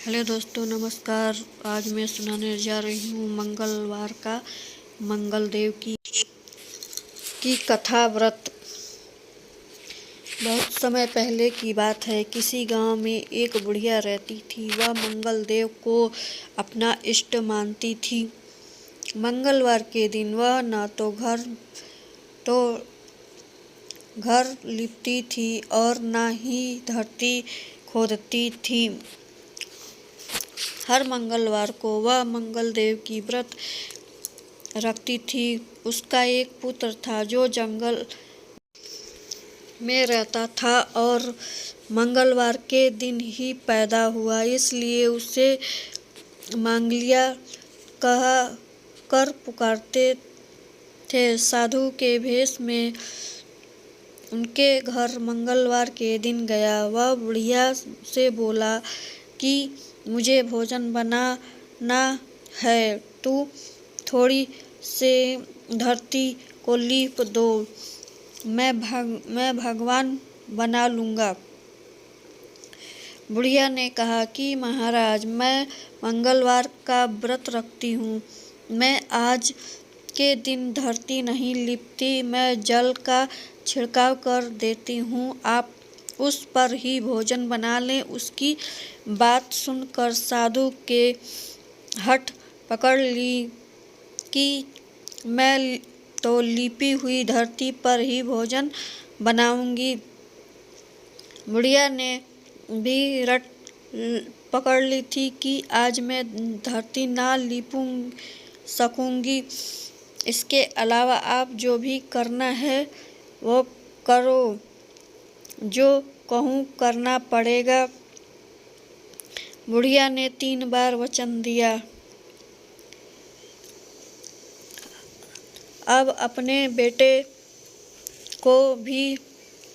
Hello दोस्तों, नमस्कार। आज मैं सुनाने जा रही हूँ मंगलवार का मंगलदेव की कथा व्रत। बहुत समय पहले की बात है। किसी गांव में एक बुढ़िया रहती थी। वह मंगलदेव को अपना इष्ट मानती थी। मंगलवार के दिन वह न तो घर लिपती थी और न ही धरती खोदती थी। हर मंगलवार को वह मंगलदेव की व्रत रखती थी। उसका एक पुत्र था जो जंगल में रहता था और मंगलवार के दिन ही पैदा हुआ, इसलिए उसे मांगलिया कह कर पुकारते थे। साधु के भेष में उनके घर मंगलवार के दिन गया। वह बुढ़िया से बोला कि मुझे भोजन बनाना है, तू थोड़ी से धरती को लीप दो, मैं भगवान बना लूँगा। बुढ़िया ने कहा कि महाराज, मैं मंगलवार का व्रत रखती हूँ। मैं आज के दिन धरती नहीं लिपती, मैं जल का छिड़काव कर देती हूँ, आप उस पर ही भोजन बना लें। उसकी बात सुनकर साधु के हठ पकड़ ली कि मैं तो लिपी हुई धरती पर ही भोजन बनाऊंगी। बुढ़िया ने भी रट पकड़ ली थी कि आज मैं धरती ना सकूंगी। इसके अलावा आप जो भी करना है वो करो, जो कहूँ करना पड़ेगा। बुढ़िया ने 3 बार वचन दिया। अब अपने बेटे को भी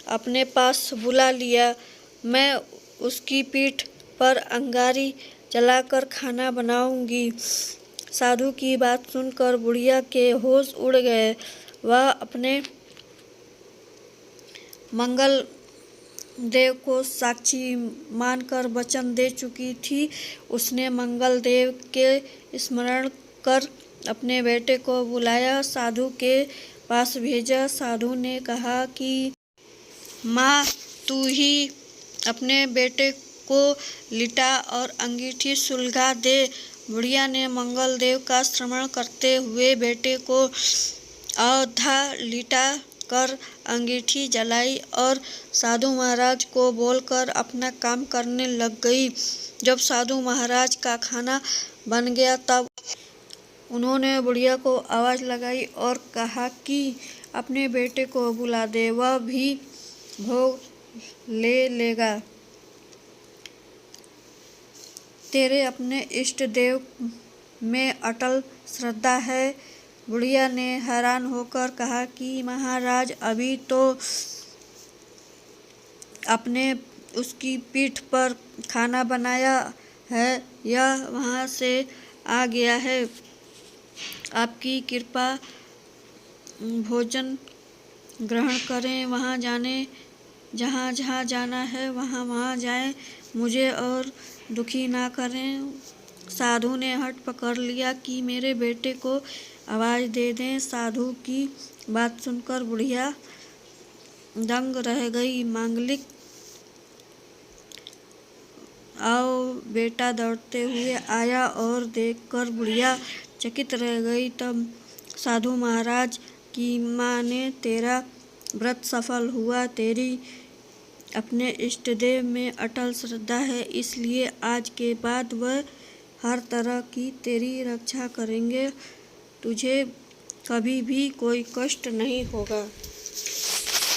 अपने पास बुला लिया। मैं उसकी पीठ पर अंगारी जलाकर खाना बनाऊंगी। साधु की बात सुनकर बुढ़िया के होश उड़ गए। वह अपने मंगलदेव को साक्षी मानकर वचन दे चुकी थी। उसने मंगलदेव के स्मरण कर अपने बेटे को बुलाया, साधु के पास भेजा। साधु ने कहा कि माँ, तू ही अपने बेटे को लिटा और अंगीठी सुलगा दे। बुढ़िया ने मंगलदेव का स्मरण करते हुए बेटे को औधा लिटा कर अंगीठी जलाई और साधु महाराज को बोलकर अपना काम करने लग गई। जब साधु महाराज का खाना बन गया तब उन्होंने बुढ़िया को आवाज़ लगाई और कहा कि अपने बेटे को बुला दे, वह भी भोग ले लेगा। तेरे अपने इष्ट देव में अटल श्रद्धा है। बुढ़िया ने हैरान होकर कहा कि महाराज, अभी तो आपने उसकी पीठ पर खाना बनाया है, यह वहाँ से आ गया है। आपकी कृपा, भोजन ग्रहण करें, वहाँ जहाँ जहाँ जाना है वहाँ जाएं, मुझे और दुखी ना करें। साधु ने हठ पकड़ लिया कि मेरे बेटे को आवाज़ दे दें। साधु की बात सुनकर बुढ़िया दंग रह गई। मांगलिक आओ बेटा दौड़ते हुए आया और देखकर बुढ़िया चकित रह गई। तब साधु महाराज की माँ ने, तेरा व्रत सफल हुआ, तेरी अपने इष्ट देव में अटल श्रद्धा है, इसलिए आज के बाद वह हर तरह की तेरी रक्षा करेंगे, तुझे कभी भी कोई कष्ट नहीं होगा।